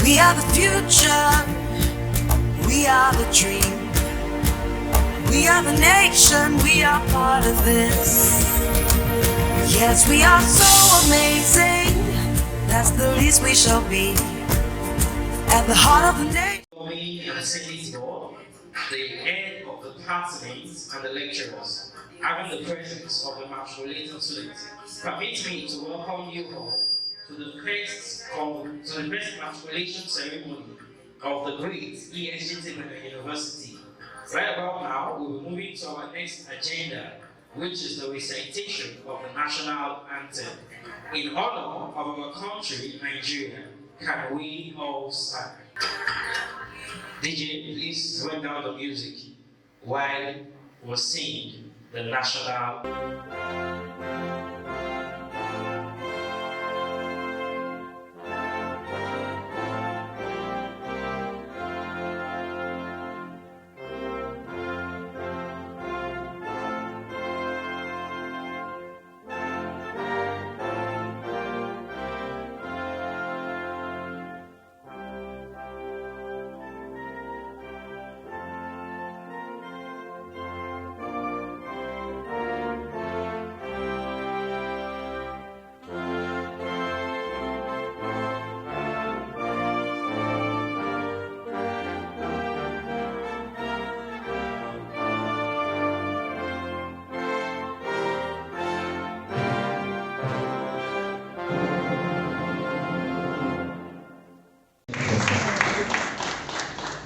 We are the future, we are the dream. We are the nation, we are part of this. Yes, we are so amazing, that's the least we shall be. At the heart of the nation. The head of the departments and the lecturers, having the presence of the Matriculation students, permit me to welcome you all to the first Matriculation ceremony of the great Esgt University. Right about now, we will be moving to our next agenda, which is the recitation of the national anthem. In honor of our country, Nigeria, can we all stand? DJ, please run down the music while we sing the national.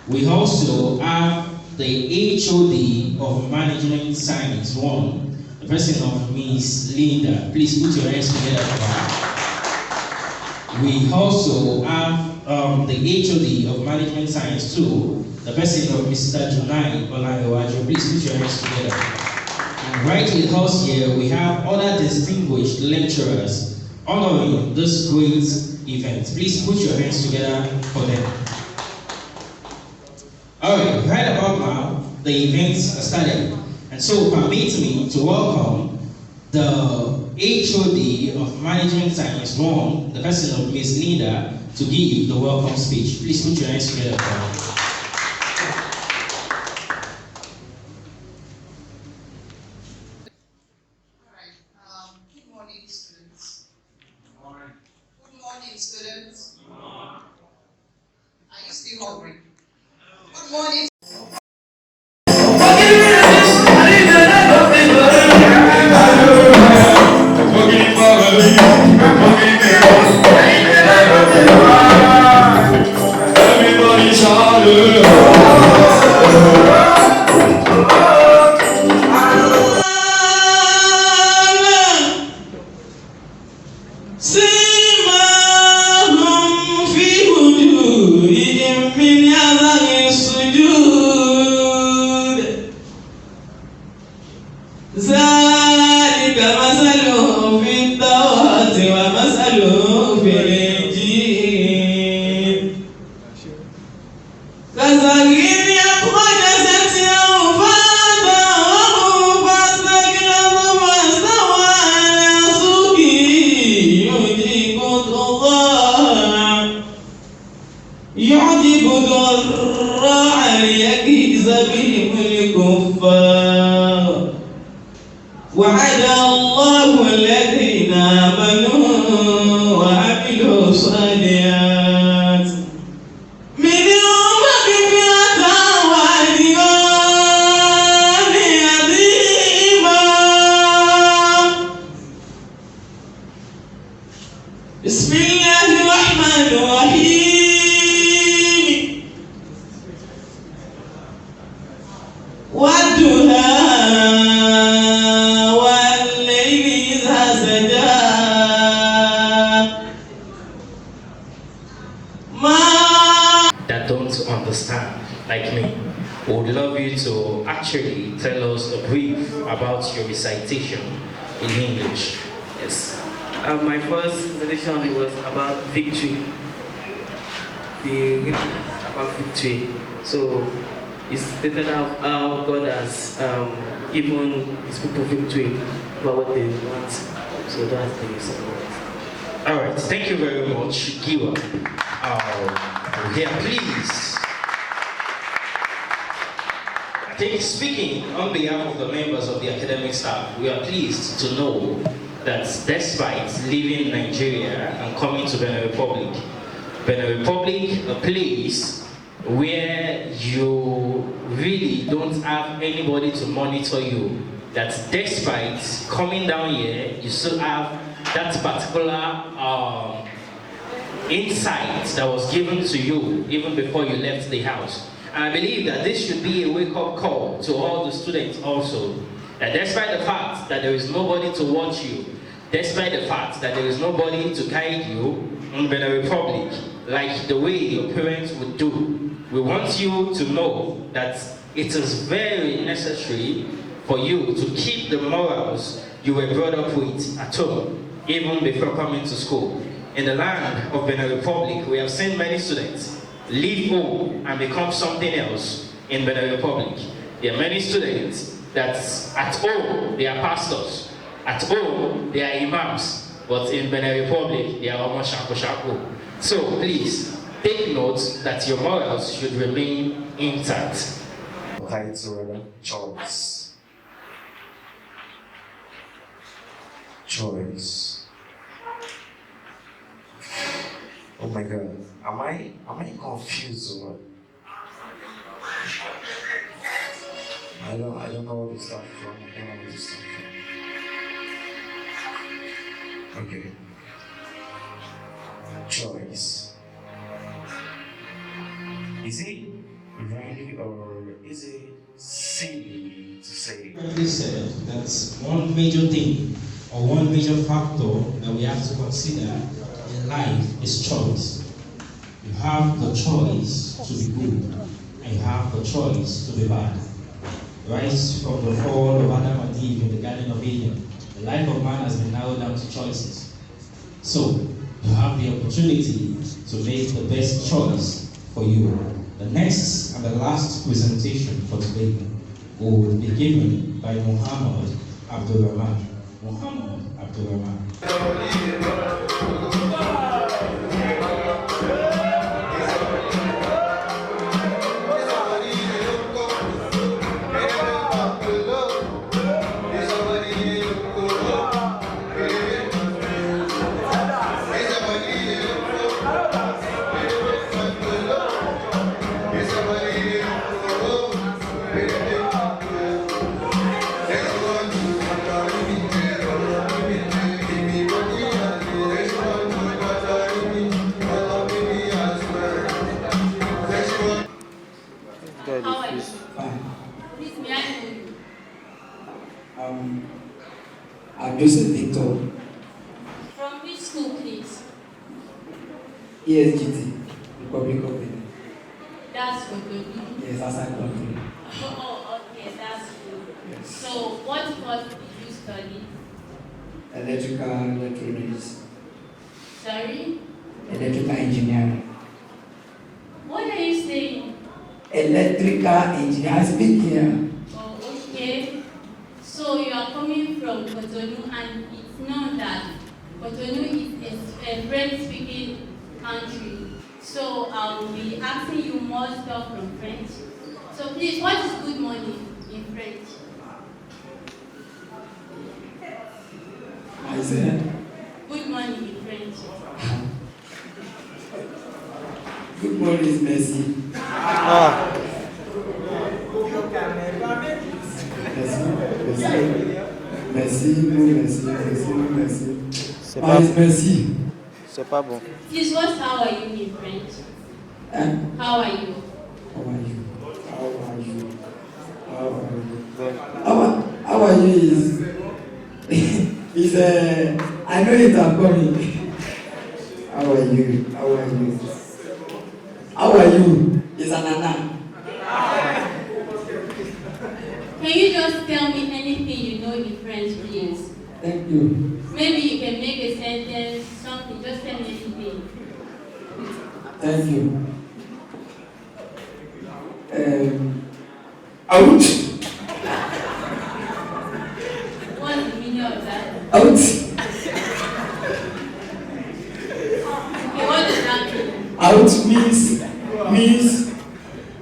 We also have the HOD of Management Science 1, the person of Miss Linda. Please put your hands together for her. We also have the HOD of Management Science 2, the person of Mr. Junai Olayowajo. Please put your hands together. And right with us here, we have other distinguished lecturers honoring this great event. Please put your hands together for them. Alright, right about now, the events are started. And so permit me to welcome the HOD of Management Science 1, the person of Miss Linda, to give the welcome speech. Please put your hands together for her. Good morning, students. Good morning. Good morning, students. Good morning. Are you still hungry? Good morning. Everybody shout ذلك مثلهم في التوراة ومثلهم في الإنجيل كزرع أخرج شطأه فآزره فاستغلظ فاستوى على سوقه يعجب الضراع ليغيظ بهم الكفار وعد الله الذين آمنوا وعملوا الصالحات منهم مغفرة وأجرا عظيما. بسم الله الرحمن الرحيم. والضحى that don't understand, like me, would love you to actually tell us a brief about your recitation in English. Yes. My first recitation was about victory. About victory. So it's stated how God has given his people victory about what they want. So that's the summary. All right, thank you very much, Giwa. We are pleased. I think speaking on behalf of the members of the academic staff, we are pleased to know that despite leaving Nigeria and coming to Benin Republic, a place where you really don't have anybody to monitor you, that despite coming down here, you still have that particular insight that was given to you even before you left the house. And I believe that this should be a wake-up call to all the students also, that despite the fact that there is nobody to watch you, despite the fact that there is nobody to guide you in Benin Republic, like the way your parents would do, we want you to know that it is very necessary for you to keep the morals you were brought up with at home, even before coming to school. In the land of Benin Republic, we have seen many students leave home and become something else in Benin Republic. There are many students that at home they are pastors, at home they are imams, but in Benin Republic they are almost shaku. So please take note that your morals should remain intact. Title choice. Oh my God, am I confused or what? I don't know where to start from. I don't know where to start from. Okay. Choice. Is it really or is it silly to say? He said that's one major thing or one major factor that we have to consider in life is choice. You have the choice to be good and you have the choice to be bad. Right from the fall of Adam and Eve in the Garden of Eden, the life of man has been narrowed down to choices. So you have the opportunity to make the best choice for you. The next and the last presentation for today will be given by Muhammad Abdul Rahman. Muhammad Abdul Rahman. How are you? Fine. Please, may I know you? I'm Joseph Victor, From which school, please? Esgt, Republic of Benin. That's good. Yes, outside country. Oh, okay, that's good. Yes. So, what course did you study? Electrical electronics, Sorry? electrical engineering. What are you saying? Electrical engineering, I speak here. Oh, okay. So, you are coming from Cotonou, and it's known that Cotonou is a French-speaking country. So, I will be asking you more stuff from French. So, please, what is good morning in French? I said, Good morning in French. good morning is Messi. Merci. C'est Ah, pas, it's Messi. c'est pas bon. Please, what how are you in French? Eh? How are you? How are you? How are you? How are you? Bon. How are you is I know it are coming. How are you? How are you? How are you? Is Anana. Can you just tell me anything you know in French, please? Thank you. Maybe you can make a sentence, something, just tell me anything. Thank you. Out. What's the meaning of that? Out. Okay, what does that mean? Out means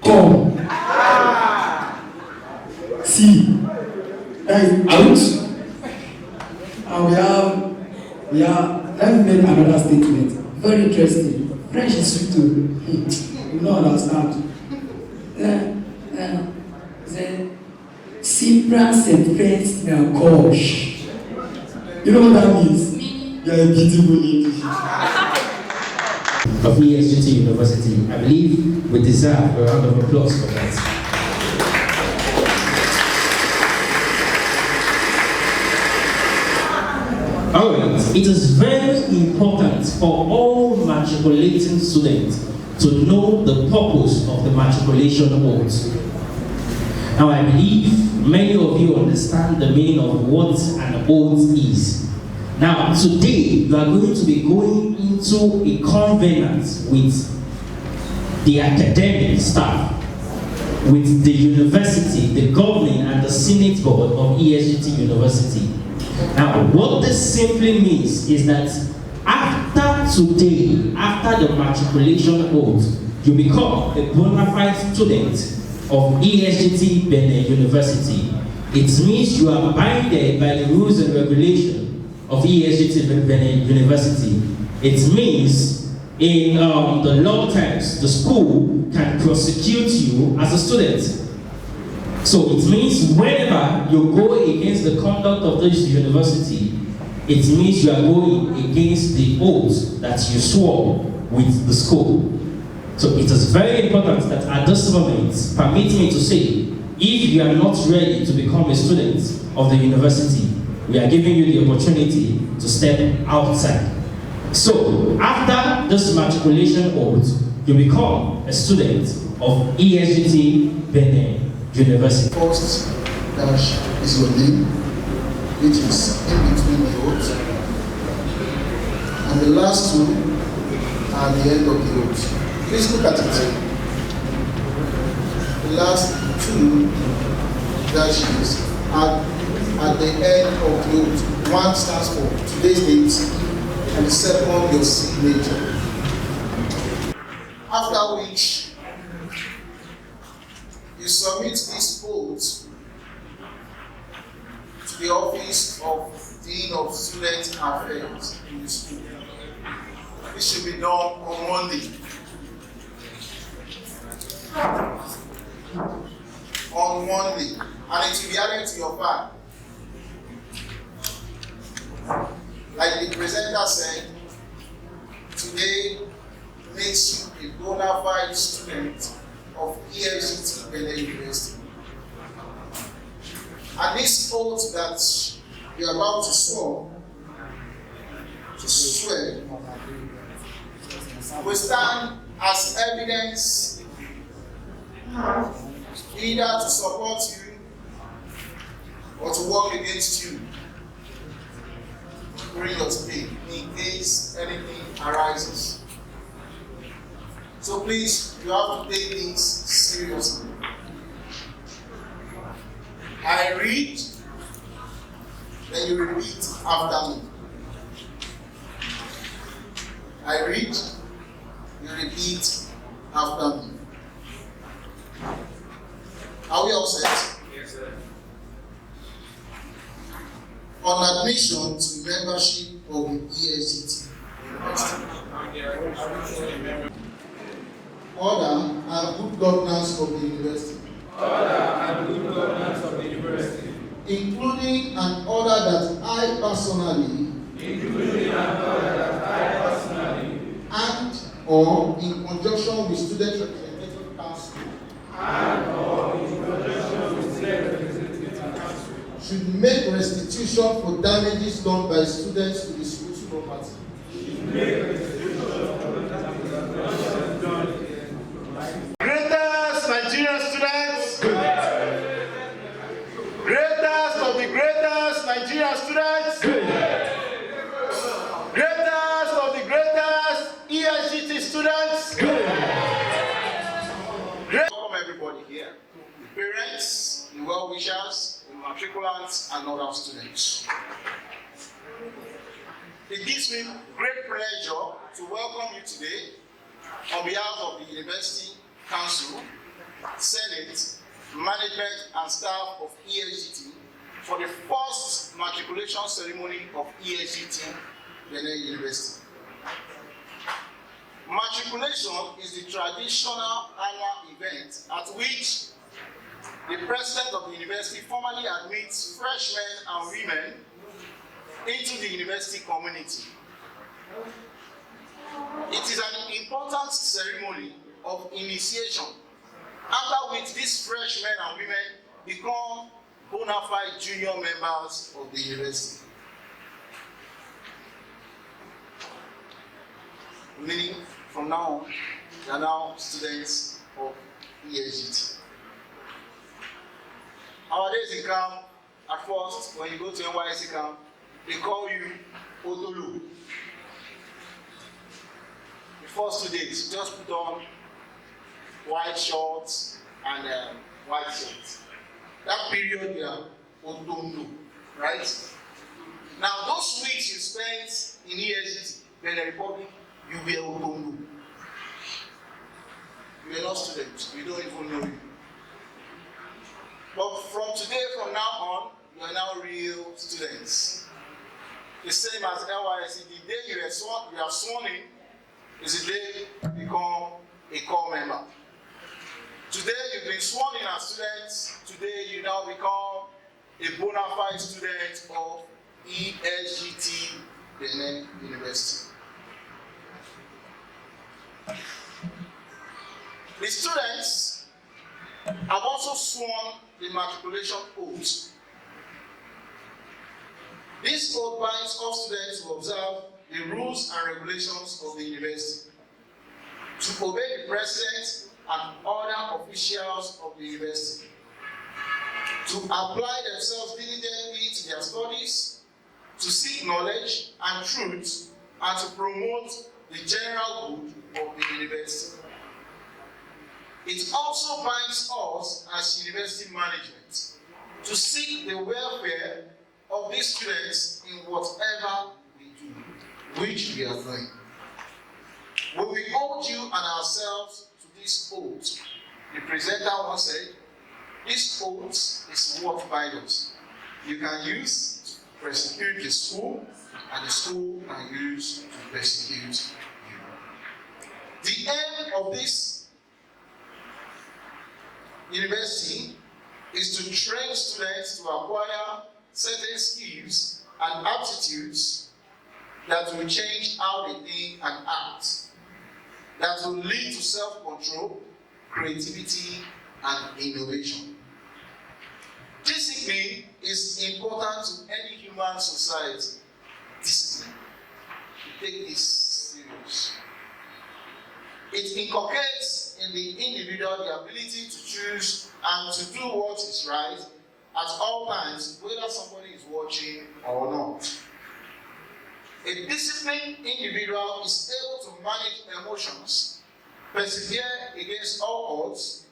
come. See, that is out. And we have, let me make another statement. Very interesting. French is sweet too. You don't understand. Simpra se fait na gauche. You know what that means? You are a beautiful English. Of Esgt University. I believe we deserve a round of applause for that. Alright, it is very important for all matriculating students to know the purpose of the matriculation oath. Now I believe many of you understand the meaning of what an oath is. Now today you are going to be going into a covenant with the academic staff, with the university, the governing and the senate board of Esgt University. Now what this simply means is that after today, after the matriculation oath, you become a bona fide student of Esgt Benin University. It means you are binded by the rules and regulations of Esgt Benin University. It means in the law terms, the school can prosecute you as a student. So it means whenever you go against the conduct of this university, it means you are going against the oath that you swore with the school. So it is very important that at this moment, permit me to say, if you are not ready to become a student of the university, we are giving you the opportunity to step outside. So after this matriculation oath, you become a student of Esgt Benin University. First dash is your name, which is in between the oath, and the last two are the end of the oath. Please look at it. The last two dashes are at the end of the oath. One stands for today's date, and the second your signature. After which you submit this oath to the office of Dean of Student Affairs in the school. This should be done on Monday. On Monday, and it will be added to your file. Like the presenter said, today makes you a bona fide student of Esgt Benin University. And this oath that you are about to swear will stand as evidence either to support you or to work against you during your stay in case anything arises. So please, you have to take things seriously. I read, then you repeat after me. I read, you repeat after me. Are we all set? Yes, sir. On admission to membership of the Esgt University. Order and good governance of the university. Order and good governance of the university. Including an order that I personally. And or in conjunction with Student Representative Council. Should make restitution for damages done by students to the school's property. Greatest Nigerian students. Greatest of the greatest Nigerian students. Greatest of the greatest Esgt students. Welcome everybody here. Parents, the well-wishers, the matriculants, and other students. It gives me great pleasure to welcome you today on behalf of the University Council, Senate, management and staff of Esgt for the first matriculation ceremony of Esgt Benin University. Matriculation is the traditional annual event at which the president of the university formally admits freshmen and women into the university community. It is an important ceremony of initiation, after which these freshmen and women become bona fide junior members of the university. Meaning, from now on, they are now students of Esgt. Our days in camp, at first, when you go to NYSC camp, they call you Otolu. The first 2 days, just put on white shorts and white shirts. That period, you are Otondo, right? Now, those weeks you spent in Esgt, Benin Republic, you were Otondo. You are not students, we don't even know you. But from today, from now on, you are now real students. The same as NYSC, the day you are sworn in is the day you become a core member. Today you've been sworn in as students, today you now become a bona fide student of Esgt Benin University. The students have also sworn the matriculation oath. This oath binds all students to observe the rules and regulations of the university, to obey the president and other officials of the university, to apply themselves diligently to their studies, to seek knowledge and truth, and to promote the general good of the university. It also binds us as university management to seek the welfare of these students in whatever we do, which we are doing. When we hold you and ourselves to this oath, the presenter once said, this oath is what binds us. You can use to persecute the school, and the school can use to persecute you. The aim of this university is to train students to acquire certain skills and aptitudes that will change how they think and act, that will lead to self-control, creativity, and innovation. Discipline is important to any human society. Discipline. We take this serious. It inculcates in the individual the ability to choose and to do what is right at all times, whether somebody is watching or not. A disciplined individual is able to manage emotions, persevere against all odds,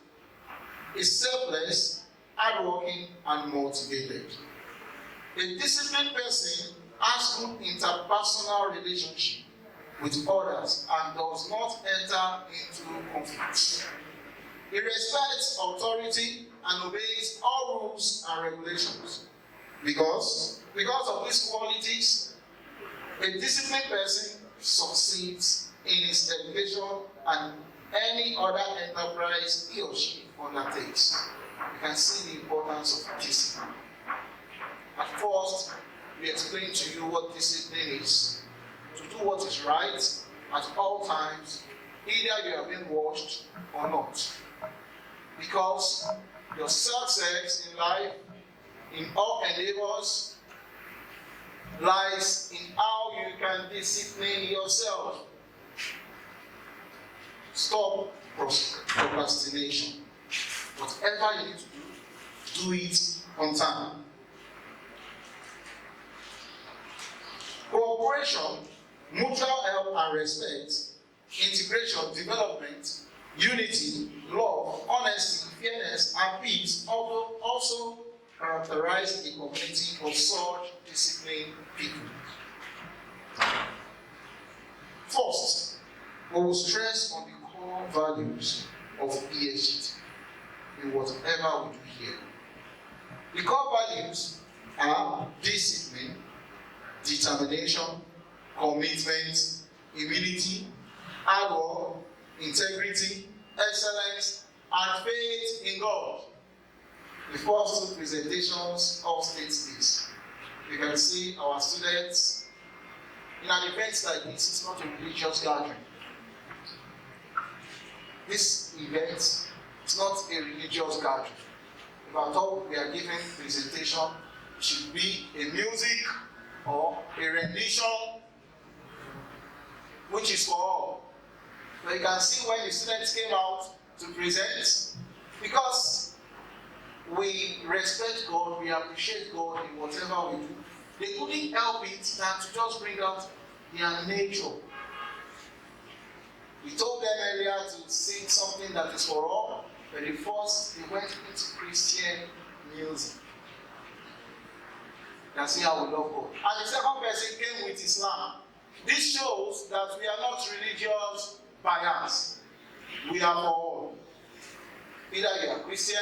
is selfless, hardworking, and motivated. A disciplined person has good interpersonal relationship with others and does not enter into conflicts. He respects authority and obeys all rules and regulations. Because of these qualities, a disciplined person succeeds in his education and any other enterprise he or she undertakes. You can see the importance of discipline. At first, we explained to you what discipline is. To do what is right at all times, either you are being watched or not. Because your success in life, in all endeavors, lies in how you can discipline yourself. Stop procrastination. Whatever you need to do it on time. Cooperation, mutual help and respect, integration, development, unity, love, honesty, fairness, and peace also characterize a community of such disciplined people. First, we will stress on the values of Esgt in whatever we do here. The core values are discipline, determination, commitment, humility, hard work, integrity, excellence, and faith in God. The first two presentations all state this. You can see our students in an event like this. It's not a religious gathering. This event is not a religious gathering. If at all we are giving presentation, it should be a music or a rendition which is for all. But you can see when the students came out to present, because we respect God, we appreciate God in whatever we do, they couldn't help it than to just bring out their nature. We told them earlier to sing something that is for all, but the first they went into Christian music. That's how we love God. And the second person came with Islam. This shows that we are not religious bias. We are for all. Either you are Christian,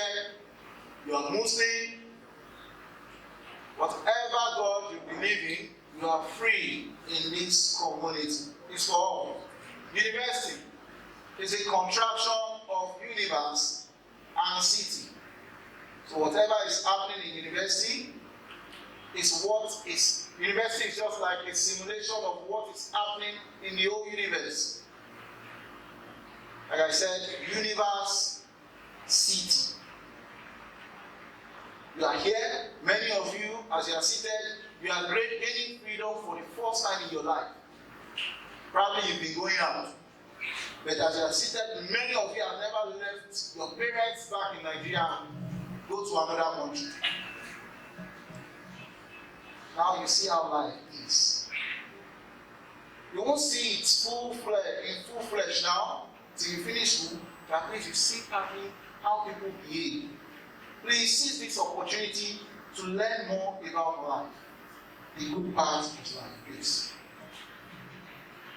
you are Muslim, whatever God you believe in, you are free in this community. It's for all. University is a contraction of universe and city. So whatever is happening in university is what is. University is just like a simulation of what is happening in the whole universe. Like I said, universe, city. You are here, many of you, as you are seated, you are gaining freedom for the first time in your life. Probably you've been going out. But as you are seated, many of you have never left your parents back in Nigeria and go to another country. Now you see how life is. You won't see it in full flesh now till you finish school. At least you see how people behave. Please seize this opportunity to learn more about life. The good part of life, please.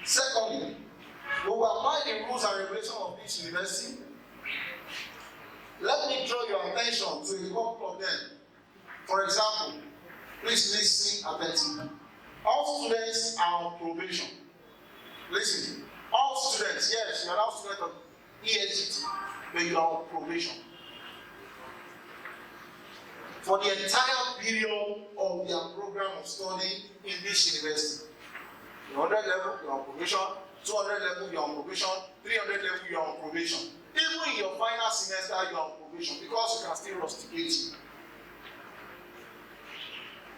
Secondly, we will apply the rules and regulations of this university. Let me draw your attention to a couple of them. For example, please listen attentively. All students are on probation. Listen, all students, yes, you are now students of Esgt, but you are on probation. For the entire period of their program of study in this university. 100 level, you are on probation. 200 level, you are on probation. 300 level, you are on probation. Even in your final semester, you are on probation because you can still rusticate.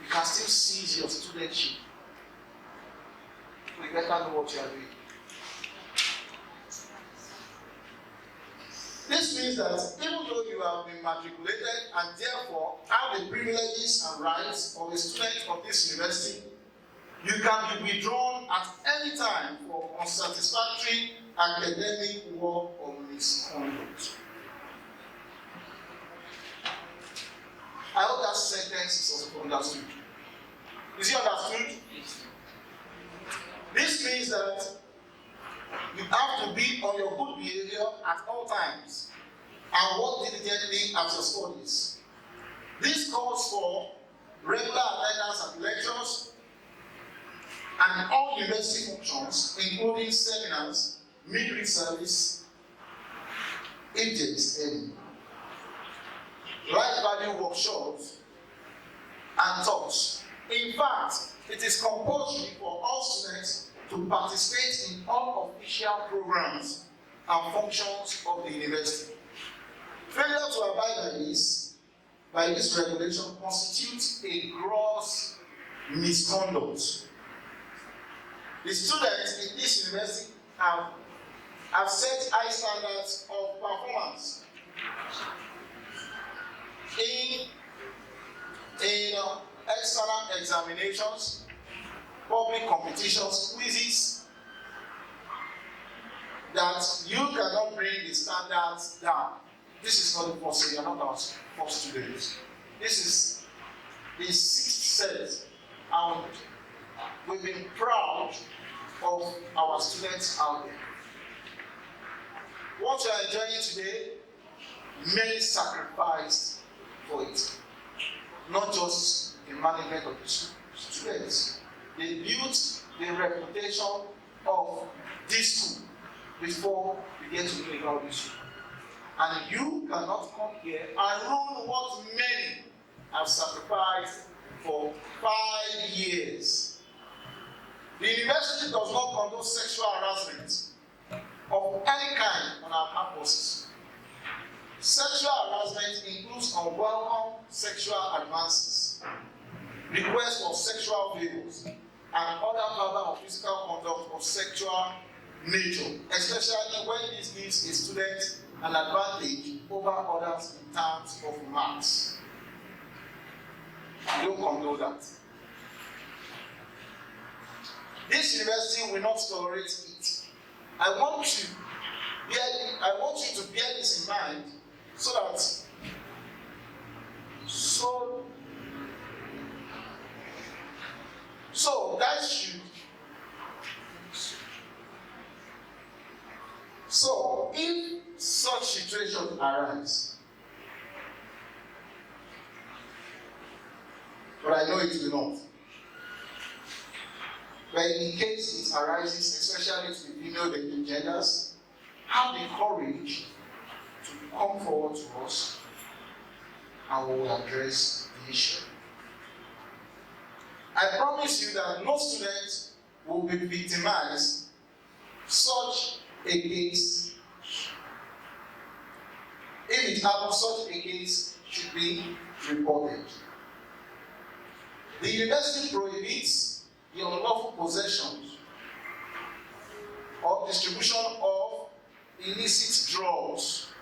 You can still seize your studentship. So you better know what you are doing. This means that even though you have been matriculated and therefore have the privileges and rights of a student of this university, you can be withdrawn at any time for unsatisfactory academic work or misconduct. I hope that sentence is also understood. Is it understood? This means that you have to be on your good behavior at all times and work diligently at your studies. This calls for regular attendance at lectures and all university functions, including seminars, midweek service, if there is any, life value workshops, and talks. In fact, it is compulsory for all students to participate in all official programs and functions of the university. Failure to abide by this regulation constitutes a gross misconduct. The students in this university have set high standards of performance in external examinations, public competitions, quizzes, that you cannot bring the standards down. This is not the first, you are not our first students. This is the 6th set, and we've been proud of our students out there. what you are enjoying today, many sacrificed for it. Not just the management of the students. They built the reputation of this school before you get to know about this school. And you cannot come here and ruin what many have sacrificed for 5 years. The university does not condone sexual harassment of any kind on our campuses. Sexual harassment includes unwelcome sexual advances, requests for sexual favors, and other verbal or physical conduct of sexual nature, especially when this gives a student an advantage over others in terms of marks. You don't condone that. This university will not tolerate it. I want you to bear this in mind so that should. So if such situation arise, but I know it will not. But in case it arises, especially to the female genders, have the courage to come forward to us and we will address the issue. I promise you that no student will be victimized. Such a case, if it happens, such a case should be reported. The university prohibits the unlawful possession or distribution of illicit drugs.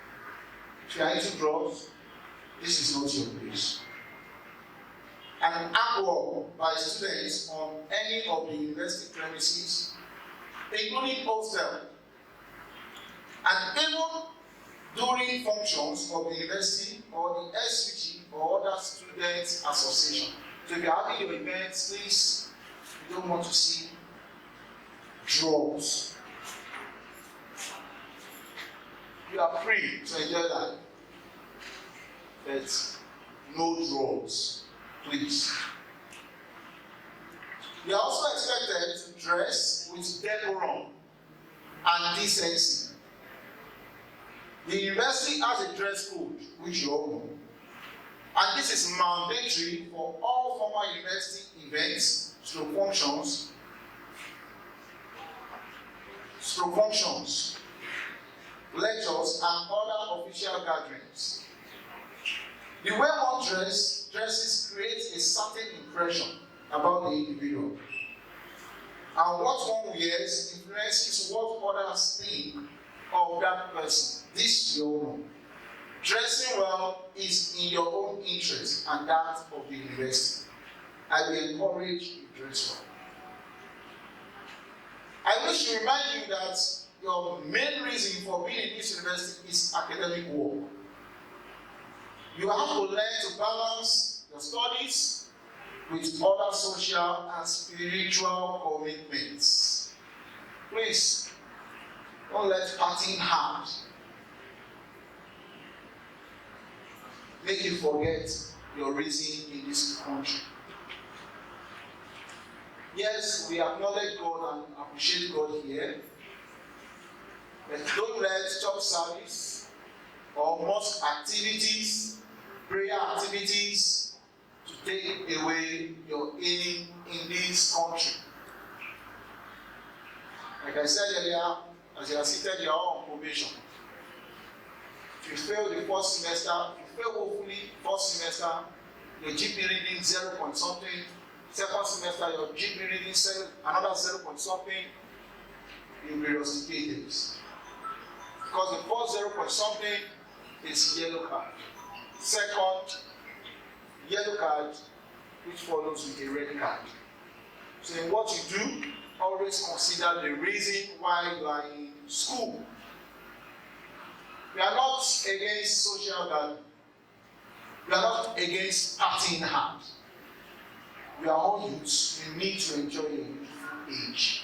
If you are into drugs, this is not your place. An artwork by students on any of the university premises, including hostel, and even during functions of the university or the Esgt or other student association. So if you are having your events, please, you don't want to see drugs. You are free to enjoy that, but no drugs, please. You are also expected to dress with decorum and decency. The university has a dress code, which you all know, and this is mandatory for all formal university events, functions, lectures, and other official gatherings. The way one dresses creates a certain impression about the individual, and what one wears influences what others think of that person. This you all know. Dressing well is in your own interest and that of the university. I will encourage you to dress well. I wish to remind you that your main reason for being in this university is academic work. You have to learn to balance your studies with other social and spiritual commitments. Please, don't let partying hard make you forget your reason in this country. Yes, we acknowledge God and appreciate God here, but don't let church service or mosque activities, prayer activities to take away your aim in this country. Like I said earlier, as you are seated, you are on probation. If you fail the first semester, if you fail hopefully first semester, your GP reading 0 point something. Second semester, your GP reading another 0 point something. You'll be rusticated. Because the first 0 point something is yellow card. Second, yellow card, which follows with a red card. So in what you do, always consider the reason why you are in school. We are not against social gathering. We are not against partying hard. We are all youths. We need to enjoy your youthful age.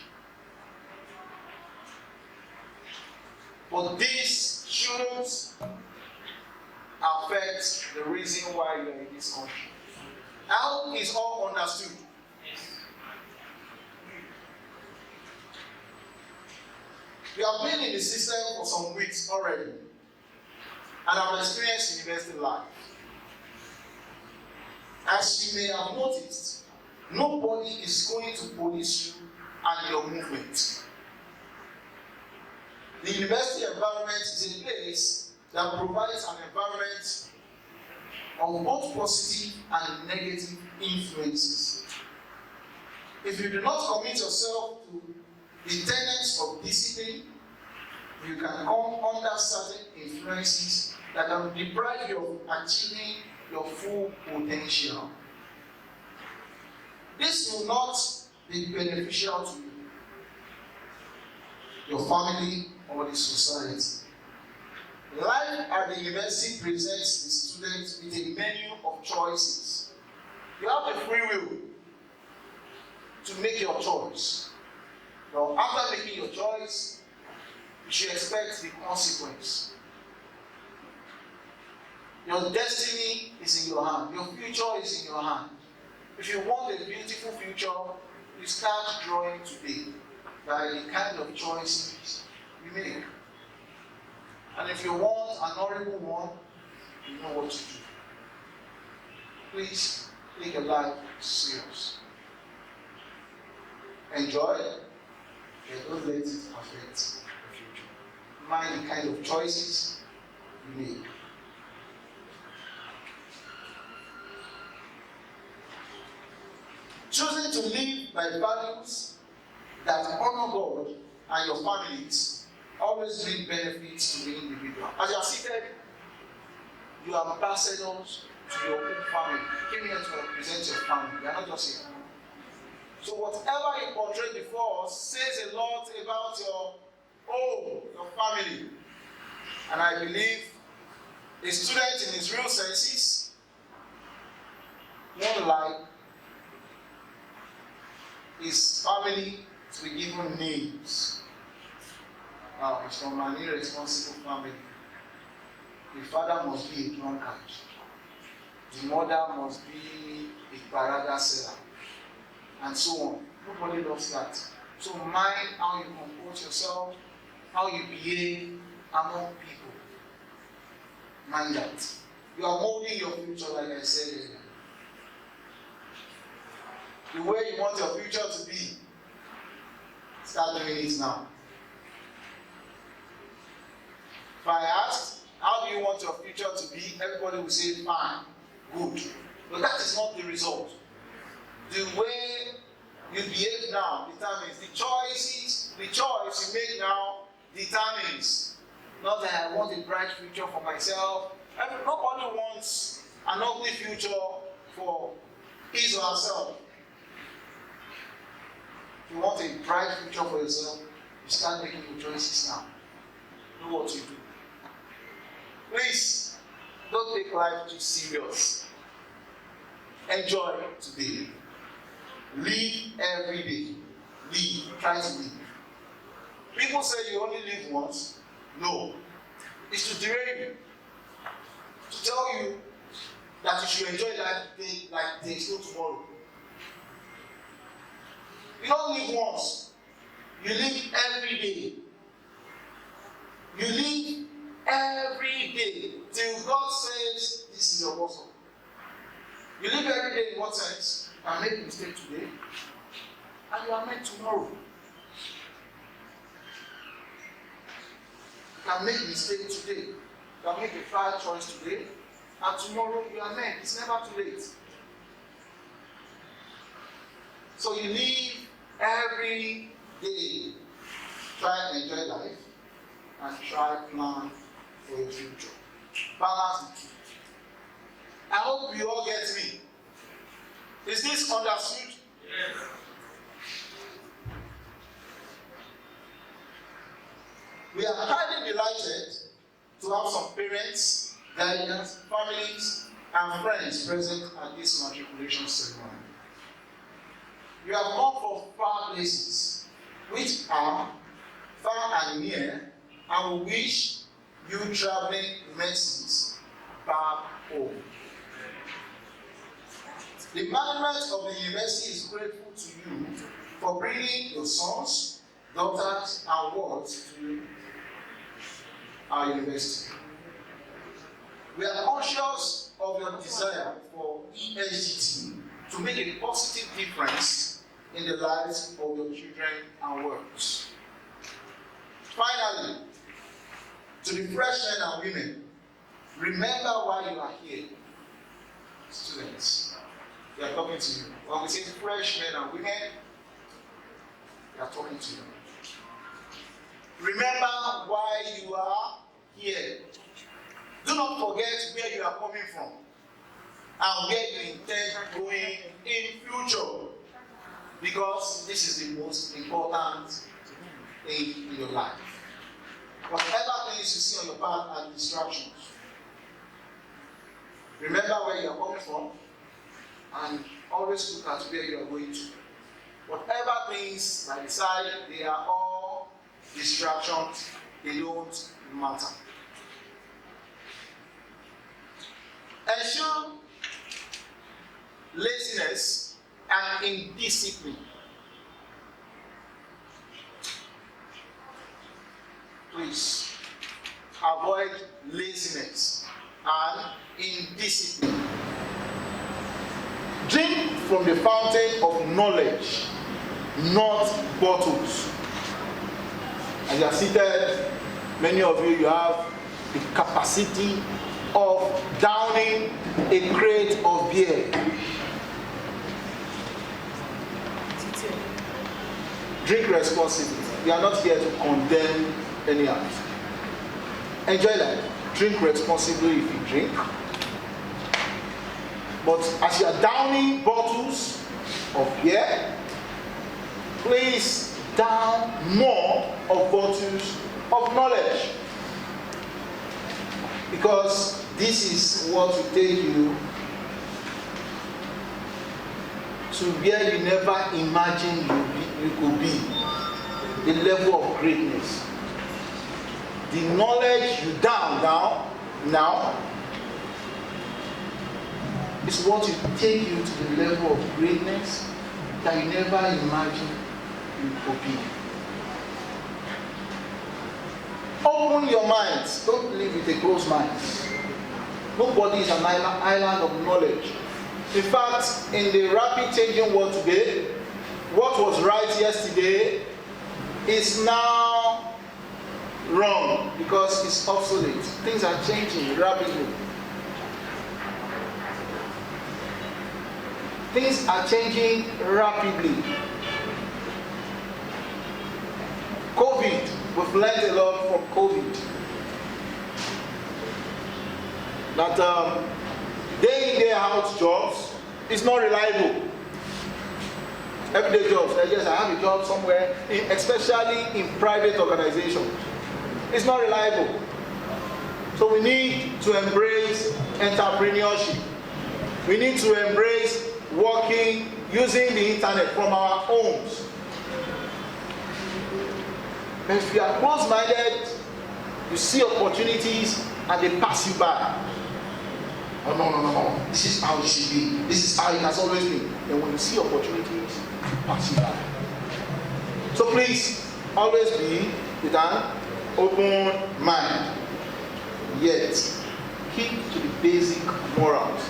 But this shouldn't affect the reason why you are in this country. How is all understood? We have been in the system for some weeks already, and have experienced university life. As you may have noticed, nobody is going to police you and your movement. The university environment is a place that provides an environment of both positive and negative influences. If you do not commit yourself to the tenets of discipline, you can come under certain influences that can deprive you of achieving your full potential. This will not be beneficial to you, your family, or the society. Life at the university presents the students with a menu of choices. You have the free will to make your choice. Now, after making your choice, you should expect the consequence. Your destiny is in your hand. Your future is in your hand. If you want a beautiful future, you start drawing today by the kind of choices you make. And if you want an horrible one, you know what to do. Please take your life serious. Enjoy it, but don't let it affect the future. Mind the kind of choices you make. Choosing to live by values that honor God and your families always bring benefits to the individual. As you are seated, you are ambassadors to your own family. You came here to represent your family. You are not just here. So whatever you portray before us says a lot about your home, your family. And I believe a student in his real senses won't like his family to be given names. Now, it's from an irresponsible family. The father must be a drunkard. The mother must be a baraga seller. And so on. Nobody loves that. So mind how you comport yourself, how you behave among people. Mind that. You are molding your future, like I said earlier. The way you want your future to be, start doing it now. If I asked, how do you want your future to be? Everybody will say, fine, good. But that is not the result. The way you behave now determines the choice you make now determines. Not that I want a bright future for myself. Nobody wants an ugly future for his or herself. If you want a bright future for yourself, you start making your choices now. Know what you do. Please, don't take life too serious. Enjoy today. Live every day. Live. Try to live. People say you only live once. No. It's to derail you. To tell you that you should enjoy life today like there is no tomorrow. You don't live once. You live every day. You live every day till God says this is your muscle. You live every day in what sense? You can make a mistake today and you are meant tomorrow. You can make a mistake today. You can make a bad choice today and tomorrow you are meant. It's never too late. So you live every day. Try and enjoy life and try to plan for your future. Balance the two. I hope you all get me. Is this understood? Yes. We are highly delighted to have some parents, guardians, families, and friends present at this matriculation ceremony. You have come from far places, which are far and near, and we wish you traveling mercies back home. The management of the university is grateful to you for bringing your sons, daughters, and wards to our university. We are conscious of your desire for Esgt to make a positive difference in the lives of your children and works. Finally, to the freshmen and women, remember why you are here. Students, we are talking to you. When we say freshmen and women, we are talking to you. Remember why you are here. Do not forget where you are coming from and where you intend going in future, because this is the most important thing in your life. Whatever things you see on your path are distractions. Remember where you are coming from and always look at where you are going to. Whatever things that decide, they are all distractions. They don't matter. Ensure laziness and indiscipline. Please avoid laziness and indiscipline. Drink from the fountain of knowledge, not bottles. As you are seated, many of you have the capacity of downing a crate of beer. Drink responsibly. We are not here to condemn any act. Enjoy life. Drink responsibly if you drink. But as you are downing bottles of beer, please down more of bottles of knowledge. Because this is what will take you to where you never imagined you could be. The level of greatness. The knowledge you down now is what will take you to the level of greatness that you never imagined you could be. Open your minds. Don't live with a closed mind. Nobody is an island of knowledge. In fact, in the rapid changing world today, what was right yesterday is now wrong because it's obsolete. Things are changing rapidly. Things are changing rapidly. COVID, we've learned a lot from COVID. That day in, day out jobs is not reliable. Everyday jobs, yes, I have a job somewhere, especially in private organizations. It's not reliable. So we need to embrace entrepreneurship. We need to embrace working, using the internet from our homes. But if you are close-minded, you see opportunities and they pass you by. Oh, no. This is how it should be. This is how it has always been. And when you see opportunities, pass you by. So please, always be with an open mind. Yet, keep to the basic morals.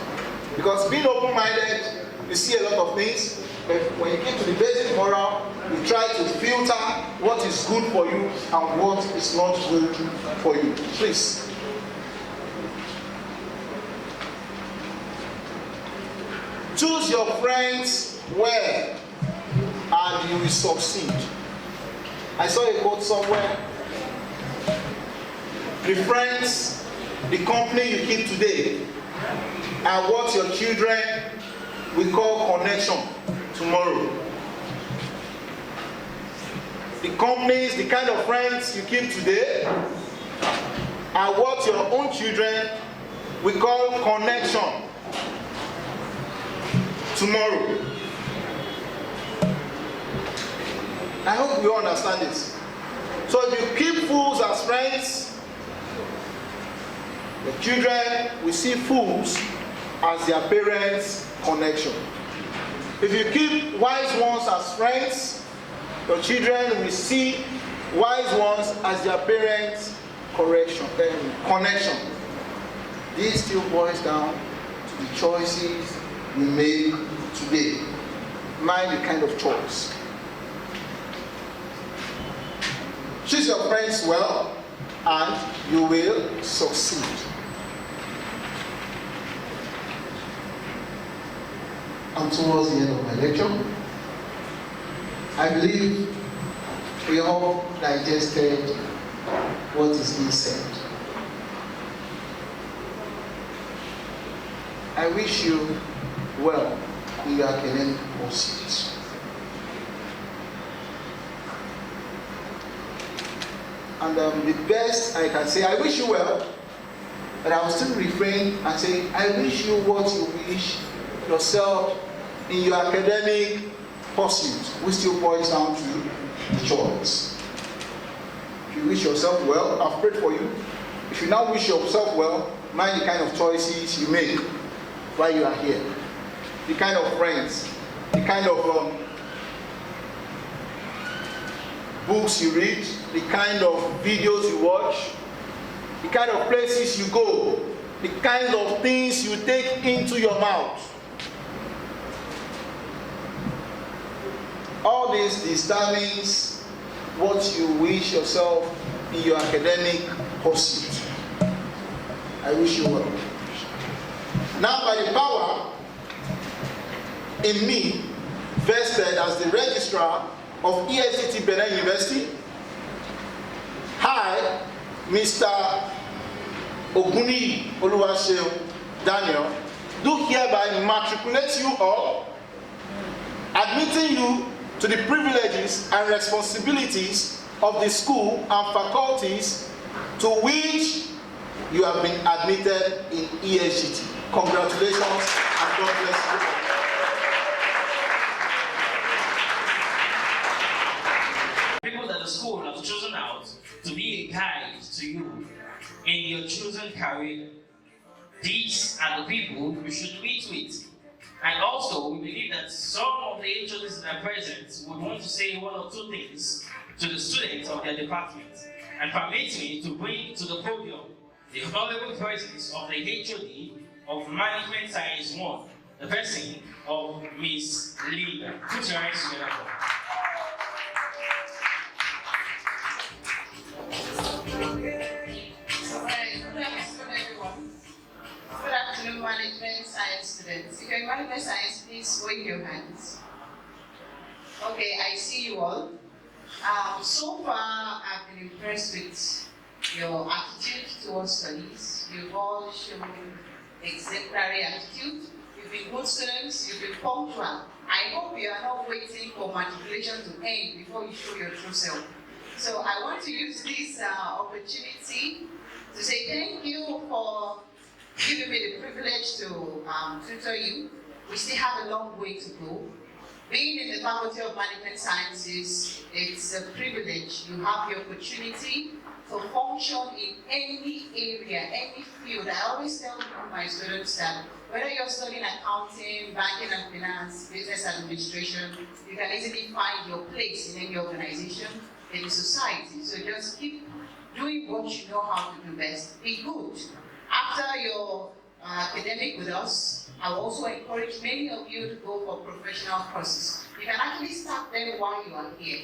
Because being open-minded, you see a lot of things. But when you keep to the basic moral, you try to filter what is good for you and what is not good for you. Please. Choose your friends well, and you will succeed. I saw a quote somewhere. The friends, the company you keep today, and what your children will call connection tomorrow. The companies, the kind of friends you keep today, and what your own children will call connection tomorrow. I hope you understand this. So if you keep fools as friends, The children will see fools as their parents' connection. If you keep wise ones as friends, your children will see wise ones as their parents' connection. This still boils down to the choices we make today. Mind the kind of choice. Choose your friends well, and you will succeed. I'm towards the end of my lecture. I believe we all digested what is being said. I wish you well in your academic pursuits. And the best I can say, I wish you well, but I will still refrain and say, I wish you what you wish yourself in your academic pursuit, which still boils down to the choice. If you wish yourself well, I've prayed for you. If you now wish yourself well, mind the kind of choices you make while you are here. The kind of friends, the kind of books you read, the kind of videos you watch, the kind of places you go, the kind of things you take into your mouth. All this determines what you wish yourself in your academic pursuit. I wish you well. Now, by the power in me, vested as the registrar of Esgt Benin University, I, Mr. Oguni Oluwaseun Daniel, do hereby matriculate you all, admitting you to the privileges and responsibilities of the school and faculties to which you have been admitted in Esgt. Congratulations and God bless you. People that the school has chosen out to be a guide to you in your chosen career. These are the people you should meet with. And also, we believe that some of the HODs that are present would want to say one or two things to the students of their department. And permit me to bring to the podium the honorable presence of the HOD of Management Science 1, the person of Miss Linda. Put your hands together. Good afternoon, Management Science students. If you're in Management Science, please wave your hands. Okay, I see you all. So far, I've been impressed with your attitude towards studies. You've all shown exemplary attitude. You've been good students. You've been punctual. I hope you are not waiting for matriculation to end before you show your true self. So I want to use this opportunity to say thank you for giving me the privilege to tutor you. We still have a long way to go. Being in the Faculty of Management Sciences, it's a privilege. You have the opportunity to function in any area, any field. I always tell my students that whether you're studying accounting, banking and finance, business administration, you can easily find your place in any organization, in the society. So just keep doing what you know how to do best. Be good. After your academic with us, I will also encourage many of you to go for professional courses. You can actually start them while you are here.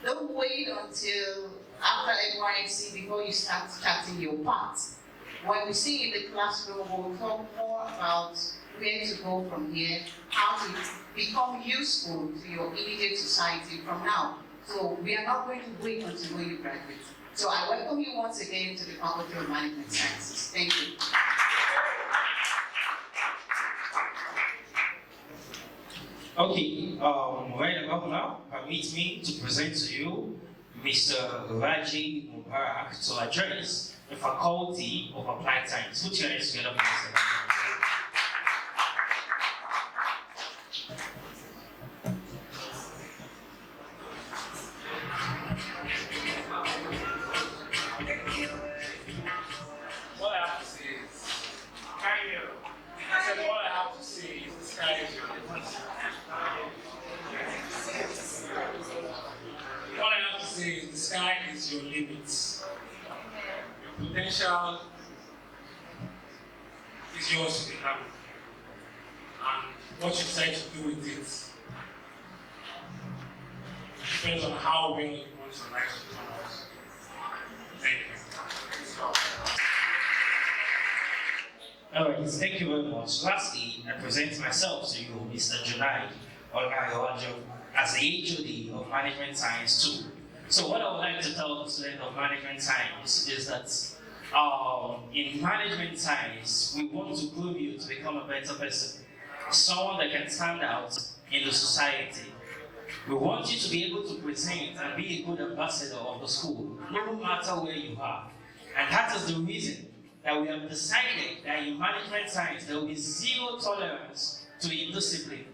Don't wait until after NYSC before you start charting your path. When we see in the classroom, we'll talk more about where to go from here, how to become useful to your immediate society from now. So we are not going to wait until when you graduate. So I welcome you once again to the Faculty of Management Sciences. Thank you. Okay, right about now, permit me to present to you Mr. Raji Mubarak to address the Faculty of Applied Science. Put your hands together, Mr. What I have to say is, potential is yours to become, and what you decide to do with it depends on how well you want your life to turn out. Thank you. Alright, thank you very much. Lastly, I present myself to you, Mr. Junai Olgayowajo, as the HOD of Management Science 2. So what I would like to tell the student of Management Science is that in Management Science, we want to groom you to become a better person, someone that can stand out in the society. We want you to be able to present and be a good ambassador of the school, no matter where you are. And that is the reason that we have decided that in Management Science there will be zero tolerance to indiscipline.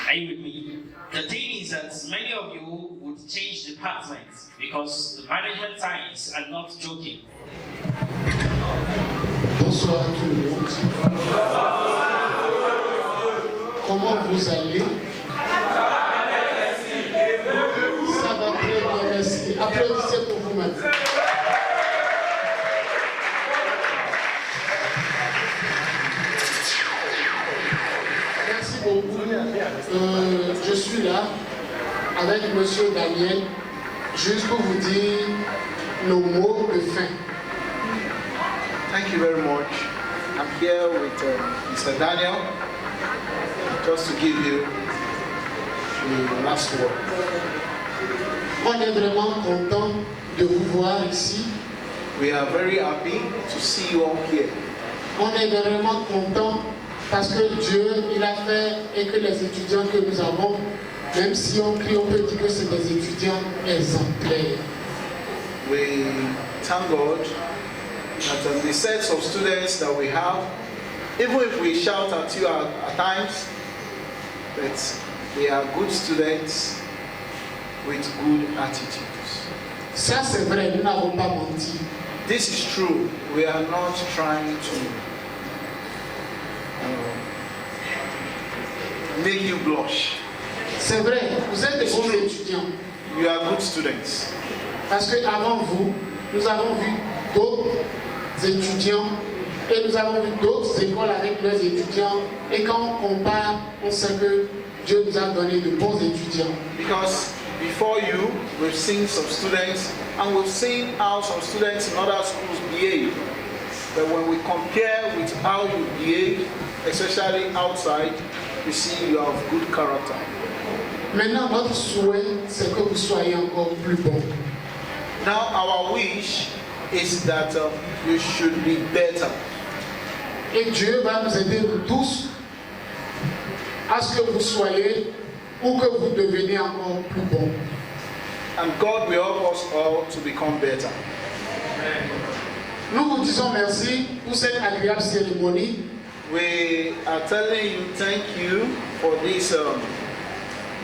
Are you with me? The thing is that many of you would change departments because the Management Science are not joking. Bonsoir à tout le monde. Comment vous allez? Ça va très bien, merci. Applaudissez pour vous-même. Merci beaucoup. Je suis là avec M. Daniel, juste pour vous dire nos mots de fin. Thank you very much. I'm here with Mr. Daniel, just to give you the last word. On est vraiment content de vous voir ici. We are very happy to see you all here. On est vraiment content parce que Dieu, il a fait et que les étudiants que nous avons, même si on crie, on peut dire que c'est des étudiants exemplaires. We thank God that the sets of students that we have, even if we shout at you at times, that they are good students with good attitudes. Ça c'est vrai, nous n'avons pas menti. This is true. We are not trying to make you blush. C'est vrai, vous êtes des bons étudiants. You are good students. Parce qu'avant vous, nous avons vu d'autres étudiants et nous avons vu d'autres écoles avec leurs étudiants. Et quand on compare, on sait que Dieu nous a donné de bons étudiants. Because before you, we've seen some students and we've seen how some students in other schools behave. But when we compare with how you behave, especially outside, we see you have good character. Maintenant, notre souhait, c'est que vous soyez encore plus bons. Now, our wish is that you should be better. Et Dieu va nous aider, nous tous, à ce que vous soyez ou que vous deveniez encore plus bons. And God will help us all to become better. Nous vous disons merci pour cette agréable cérémonie. We are telling you thank you for this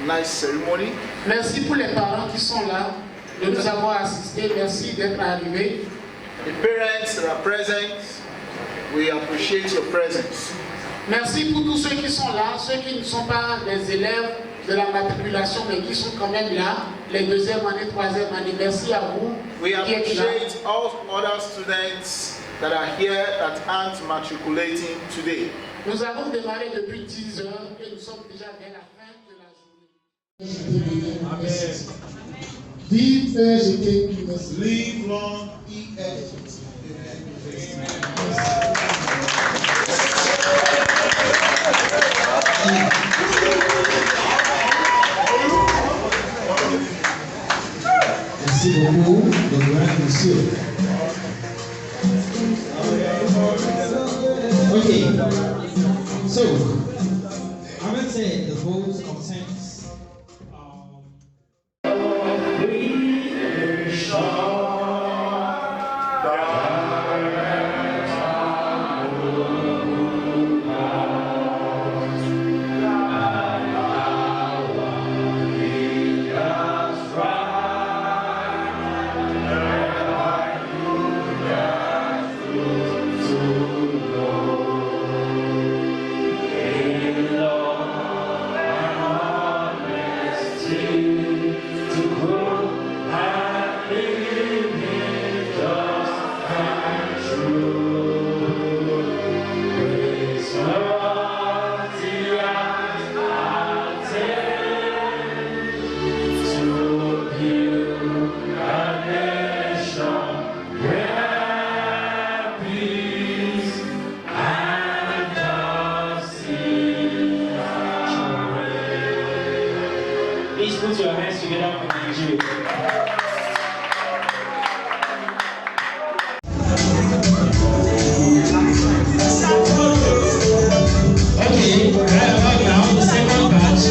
nice ceremony. Merci pour les parents qui sont là, de nous avoir assistés. Merci d'être arrivés. The parents that are present, we appreciate your presence. Merci pour tous ceux qui sont là, ceux qui ne sont pas des élèves de la matriculation, mais qui sont quand même là, les deuxième année, troisième année. Merci à vous. We appreciate all other students that are here that aren't matriculating today. Nous avons démarré depuis 10 heures et nous sommes déjà vers la fin de la journée. Amen. Vive Esgt. Live long, Esgt. Merci beaucoup, le grand monsieur. Okay, so I'm going to say the votes of sense. Lord,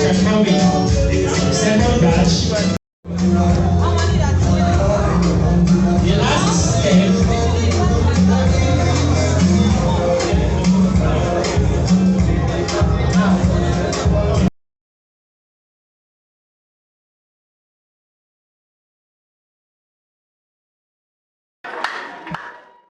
are coming. Second batch.